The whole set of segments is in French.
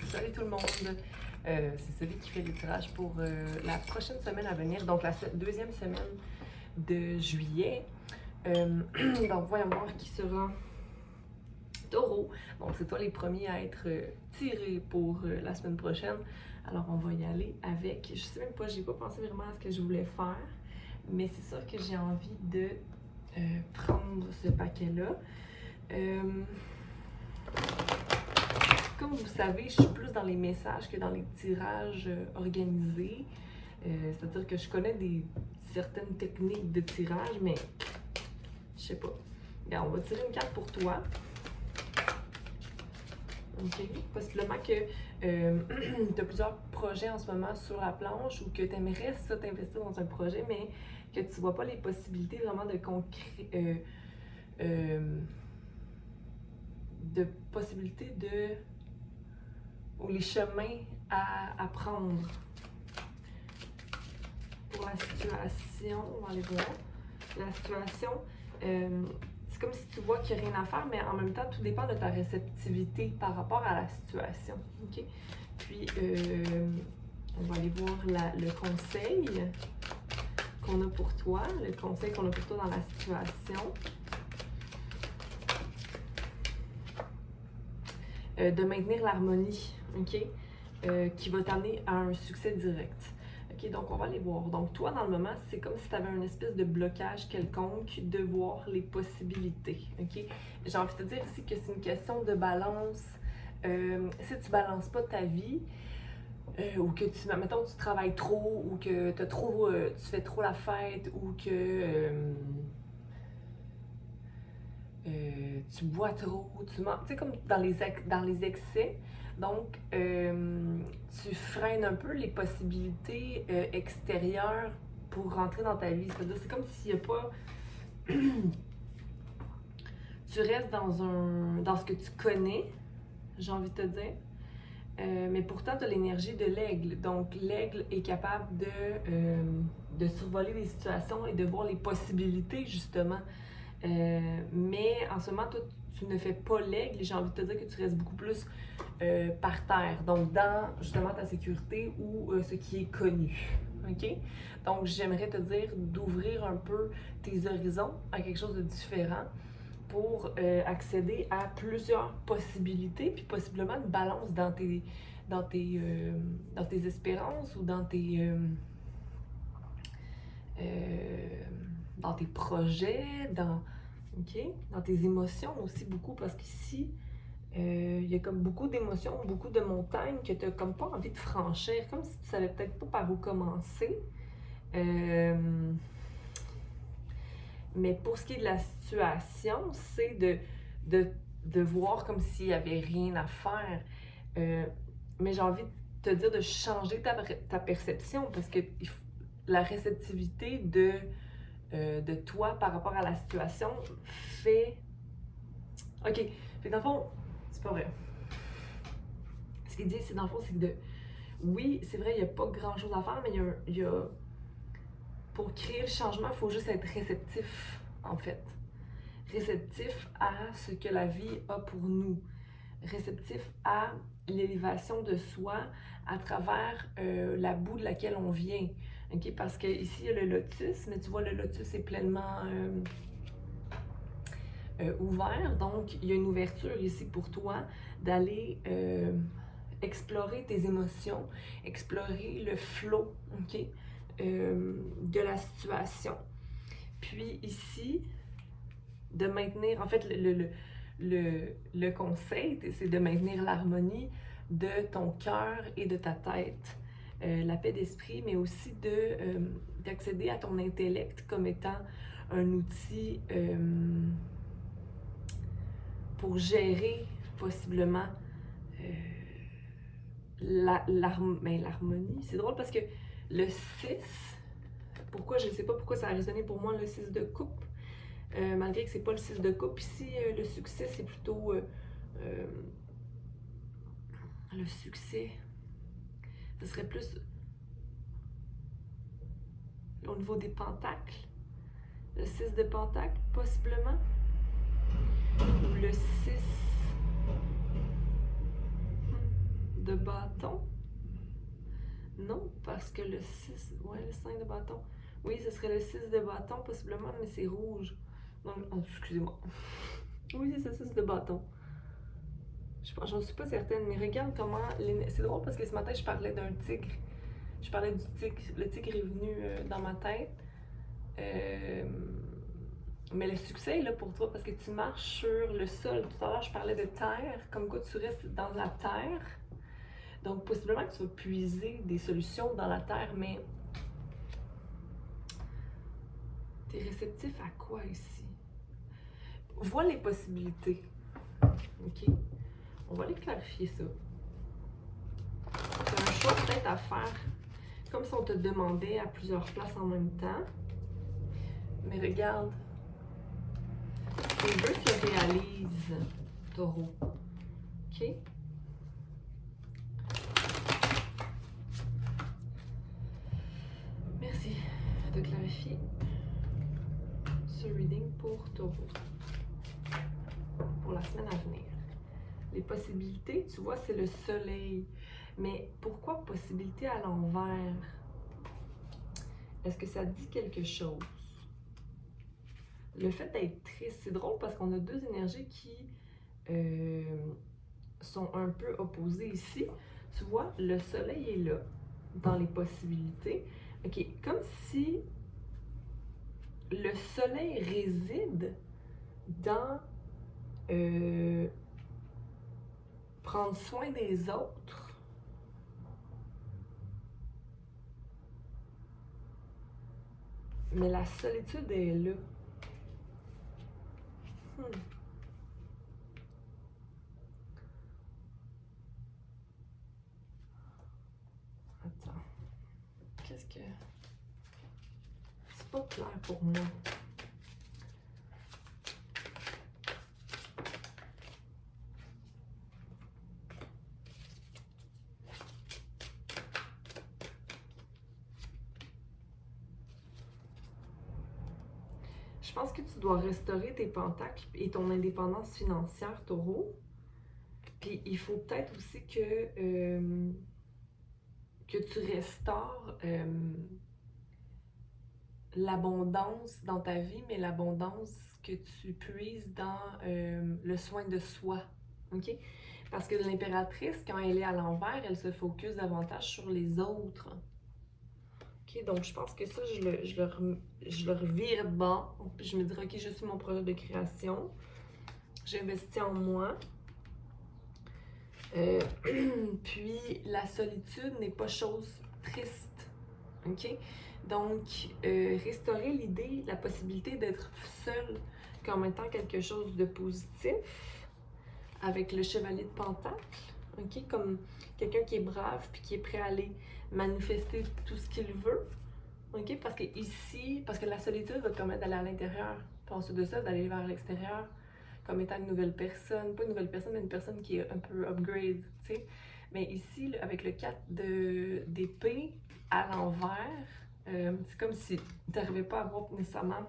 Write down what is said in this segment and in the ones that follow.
Salut tout le monde! C'est celui qui fait le tirage pour la prochaine semaine à venir, donc la deuxième semaine de juillet. Donc voyons voir qui sera Taureau. Donc c'est toi les premiers à être tirés pour la semaine prochaine. Alors on va y aller avec, je sais même pas, j'ai pas pensé vraiment à ce que je voulais faire, mais c'est sûr que j'ai envie de prendre ce paquet-là. Comme vous savez, je suis plus dans les messages que dans les tirages organisés. C'est-à-dire que je connais certaines techniques de tirage, mais je sais pas. Bien, on va tirer une carte pour toi. OK? Possiblement que tu as plusieurs projets en ce moment sur la planche ou que tu aimerais ça t'investir dans un projet, mais que tu vois pas les possibilités vraiment de possibilités ou les chemins à prendre. Pour la situation, on va aller voir. La situation, c'est comme si tu vois qu'il n'y a rien à faire, mais en même temps, tout dépend de ta réceptivité par rapport à la situation. OK? Puis, on va aller voir le conseil qu'on a pour toi, le conseil qu'on a pour toi dans la situation. De maintenir l'harmonie, OK? Qui va t'amener à un succès direct. OK, donc on va aller voir. Donc toi, dans le moment, c'est comme si tu avais un espèce de blocage quelconque de voir les possibilités, OK? J'ai envie de te dire ici que c'est une question de balance. Si tu ne balances pas ta vie, ou que mettons, tu travailles trop, ou que tu fais trop la fête, ou que tu bois trop, tu manges, tu sais, comme dans les excès. Donc, tu freines un peu les possibilités extérieures pour rentrer dans ta vie. C'est-à-dire, c'est comme s'il n'y a pas... tu restes dans ce que tu connais, j'ai envie de te dire. Mais pourtant, tu as l'énergie de l'aigle. Donc, l'aigle est capable de survoler les situations et de voir les possibilités, justement. Mais en ce moment, toi, tu ne fais pas l'aigle et j'ai envie de te dire que tu restes beaucoup plus par terre, donc dans justement ta sécurité ou ce qui est connu. OK? Donc, j'aimerais te dire d'ouvrir un peu tes horizons à quelque chose de différent pour accéder à plusieurs possibilités, puis possiblement une balance dans tes espérances ou dans tes projets, dans tes émotions aussi beaucoup, parce qu'ici, il y a comme beaucoup d'émotions, beaucoup de montagnes que tu n'as comme pas envie de franchir, comme si tu savais peut-être pas par où commencer. Mais pour ce qui est de la situation, c'est de voir comme s'il n'y avait rien à faire. Mais j'ai envie de te dire de changer ta perception, parce que la réceptivité de toi par rapport à la situation fait... OK, fait que dans le fond, c'est pas vrai. Ce qu'il dit, c'est dans le fond, c'est que oui, c'est vrai, il n'y a pas grand-chose à faire, mais il y a... Pour créer le changement, il faut juste être réceptif, en fait. Réceptif à ce que la vie a pour nous. Réceptif à l'élévation de soi à travers la boue de laquelle on vient. Okay? Parce qu'ici, il y a le lotus, mais tu vois, le lotus est pleinement ouvert. Donc, il y a une ouverture ici pour toi d'aller explorer tes émotions, explorer le flow, OK? De la situation. Puis ici, de maintenir, en fait, le conseil, c'est de maintenir l'harmonie de ton cœur et de ta tête. La paix d'esprit, mais aussi d'accéder à ton intellect comme étant un outil pour gérer possiblement l'harmonie. C'est drôle parce que le 6, je ne sais pas pourquoi ça a résonné pour moi, le 6 de coupe, malgré que c'est pas le 6 de coupe. Ici, le succès, c'est plutôt le succès. Ce serait plus au niveau des pentacles. Le 6 de pentacles, possiblement. Ou le 6 de bâton. Non, parce que le 6, ouais, le 5 de bâton. Oui, ce serait le 6 de bâton, possiblement, mais c'est rouge. Donc, oh, excusez-moi. Oui, c'est ça, 6 de bâton. J'en suis pas certaine, mais regarde comment... C'est drôle parce que ce matin, je parlais d'un tigre. Je parlais du tigre. Le tigre est venu dans ma tête. Mais le succès est là pour toi parce que tu marches sur le sol. Tout à l'heure, je parlais de terre, comme quoi tu restes dans la terre. Donc, possiblement que tu vas puiser des solutions dans la terre, mais tu es réceptif à quoi ici? Vois les possibilités. OK? On va aller clarifier ça. Tu as un choix peut-être à faire, comme si on te demandait à plusieurs places en même temps. Mais regarde, tes vœux se réalisent, Taureau. OK? Merci de clarifier ce reading pour Taureau. Pour la semaine à venir. Les possibilités, tu vois, c'est le soleil. Mais pourquoi possibilité à l'envers? Est-ce que ça dit quelque chose? Le fait d'être triste, c'est drôle parce qu'on a deux énergies qui sont un peu opposées ici. Tu vois, le soleil est là, dans les possibilités. OK, comme si le soleil réside dans prendre soin des autres. Mais la solitude est là. Attends. Qu'est-ce que... C'est pas clair pour moi. Je pense que tu dois restaurer tes pentacles et ton indépendance financière, Taureau. Puis il faut peut-être aussi que tu restaures l'abondance dans ta vie, mais l'abondance que tu puises dans le soin de soi. OK? Parce que l'impératrice, quand elle est à l'envers, elle se focus davantage sur les autres. OK? Donc, je pense que ça, je le revire de bord. Je me dirais, OK, je suis mon projet de création. J'investis en moi. Puis, la solitude n'est pas chose triste. OK? Donc, restaurer l'idée, la possibilité d'être seul comme étant quelque chose de positif avec le chevalier de Pentacle. OK? Comme quelqu'un qui est brave puis qui est prêt à aller manifester tout ce qu'il veut. OK? Parce que ici, parce que la solitude va te permettre d'aller à l'intérieur. Puis ensuite de ça, d'aller vers l'extérieur comme étant une nouvelle personne. Pas une nouvelle personne, mais une personne qui est un peu upgrade, tu sais. Mais ici, avec le 4 d'épée à l'envers, c'est comme si tu n'arrivais pas à voir nécessairement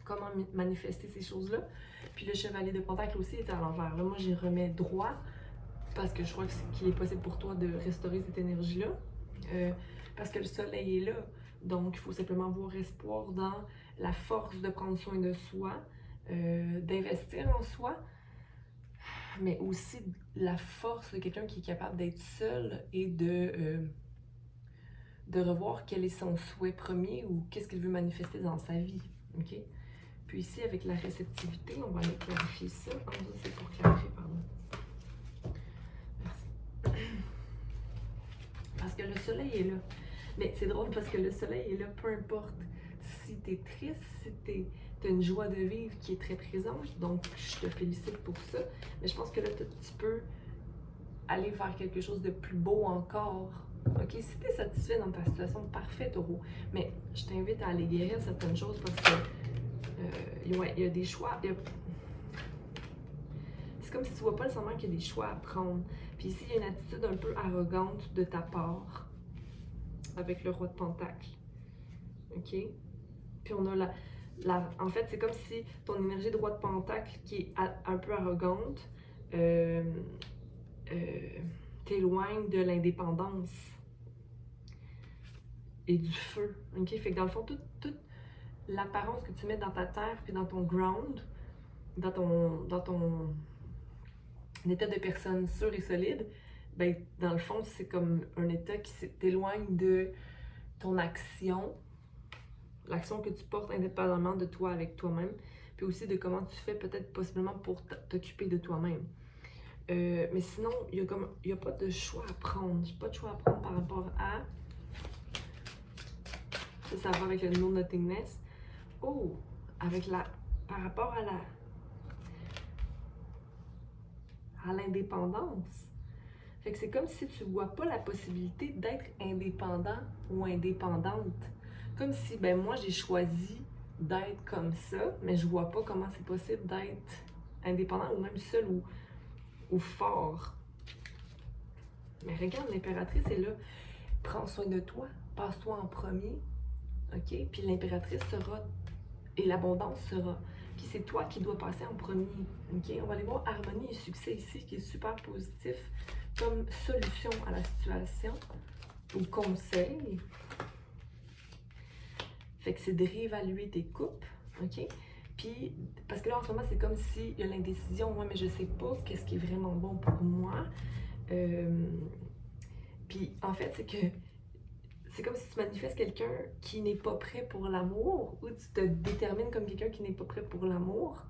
comment manifester ces choses-là. Puis le chevalier de Pentacle aussi est à l'envers. Là, moi, j'y remets droit parce que je crois qu'il est possible pour toi de restaurer cette énergie-là. Parce que le soleil est là. Donc, il faut simplement avoir espoir dans la force de prendre soin de soi, d'investir en soi, mais aussi la force de quelqu'un qui est capable d'être seul et de revoir quel est son souhait premier ou qu'est-ce qu'il veut manifester dans sa vie. OK? Puis ici, avec la réceptivité, on va aller clarifier ça. Oh, ça, c'est pour clarifier, pardon. Merci. Parce que le soleil est là. Mais c'est drôle parce que le soleil est là, peu importe si t'es triste, si t'as une joie de vivre qui est très présente. Donc, je te félicite pour ça. Mais je pense que là, tu peux aller vers quelque chose de plus beau encore. OK? Si t'es satisfait dans ta situation, parfait, Taureau. Mais je t'invite à aller guérir certaines choses parce que il y a des choix. C'est comme si tu vois pas nécessairement qu'il y a des choix à prendre. Puis ici, il y a une attitude un peu arrogante de ta part avec le roi de Pentacle. OK? Puis on a en fait, c'est comme si ton énergie de roi de Pentacle qui est un peu arrogante t'éloigne de l'indépendance et du feu. OK? Fait que dans le fond, toute l'apparence que tu mets dans ta terre puis dans ton ground, dans ton état de personne sûre et solide, ben dans le fond, c'est comme un état qui t'éloigne de ton action, l'action que tu portes indépendamment de toi avec toi-même, puis aussi de comment tu fais peut-être possiblement pour t'occuper de toi-même. Mais sinon, il y a pas de choix à prendre. J'ai pas de choix à prendre par rapport à... Ça va avec le no nothingness. Oh! Par rapport à l'indépendance. Fait que c'est comme si tu vois pas la possibilité d'être indépendant ou indépendante. Comme si, ben moi, j'ai choisi d'être comme ça, mais je vois pas comment c'est possible d'être indépendant ou même seul ou fort. Mais regarde, l'impératrice est là. Prends soin de toi, passe-toi en premier, OK? Puis l'impératrice sera, et l'abondance sera. Puis c'est toi qui dois passer en premier, OK? On va aller voir harmonie et succès ici, qui est super positif comme solution à la situation ou conseil. Fait que c'est de réévaluer tes coupes, OK? Puis, parce que là, en ce moment, c'est comme s'il y a l'indécision, ouais, mais je sais pas qu'est-ce qui est vraiment bon pour moi. Puis, en fait, c'est comme si tu manifestes quelqu'un qui n'est pas prêt pour l'amour, ou tu te détermines comme quelqu'un qui n'est pas prêt pour l'amour,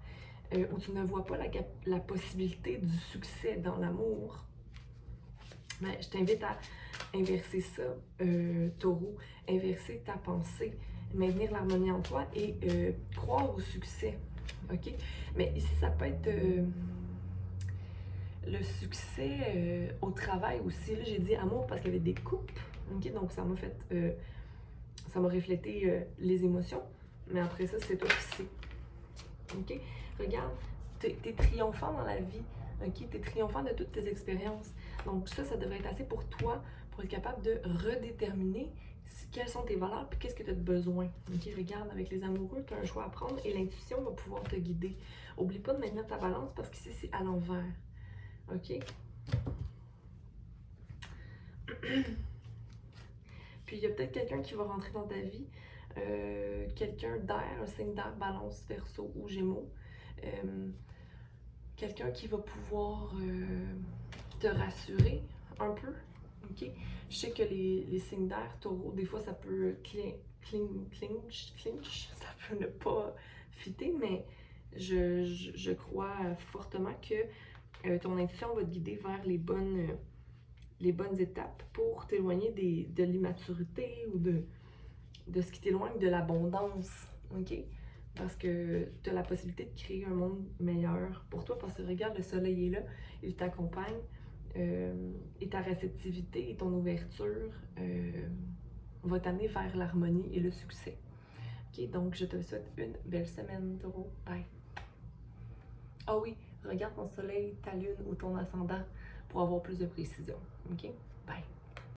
ou tu ne vois pas la possibilité du succès dans l'amour. Mais je t'invite à inverser ça, taureau, inverser ta pensée, maintenir l'harmonie en toi et croire au succès, OK? Mais ici, ça peut être le succès au travail aussi. Là, j'ai dit amour parce qu'il y avait des coupes, OK? Donc, ça m'a fait, ça m'a reflété les émotions, mais après ça, c'est toi qui sais, OK? Regarde, t'es triomphant dans la vie, OK? T'es triomphant de toutes tes expériences. Donc ça devrait être assez pour toi pour être capable de redéterminer quelles sont tes valeurs puis qu'est-ce que tu as de besoin. OK? Regarde, avec les amoureux, tu as un choix à prendre et l'intuition va pouvoir te guider. Oublie pas de maintenir ta balance parce qu'ici, c'est à l'envers. OK? Puis il y a peut-être quelqu'un qui va rentrer dans ta vie, quelqu'un d'air, un signe d'air, balance, verseau ou gémeaux. Quelqu'un qui va pouvoir te rassurer un peu, OK? Je sais que les signes d'air, taureau, des fois ça peut clinch, ça peut ne pas fitter, mais je crois fortement que ton intuition va te guider vers les bonnes étapes pour t'éloigner de l'immaturité ou de ce qui t'éloigne de l'abondance, OK? Parce que tu as la possibilité de créer un monde meilleur pour toi, parce que regarde, le soleil est là, il t'accompagne, et ta réceptivité et ton ouverture va t'amener vers l'harmonie et le succès. OK? Donc, je te souhaite une belle semaine, taureau. Bye! Ah oui, regarde ton soleil, ta lune ou ton ascendant pour avoir plus de précision. OK? Bye!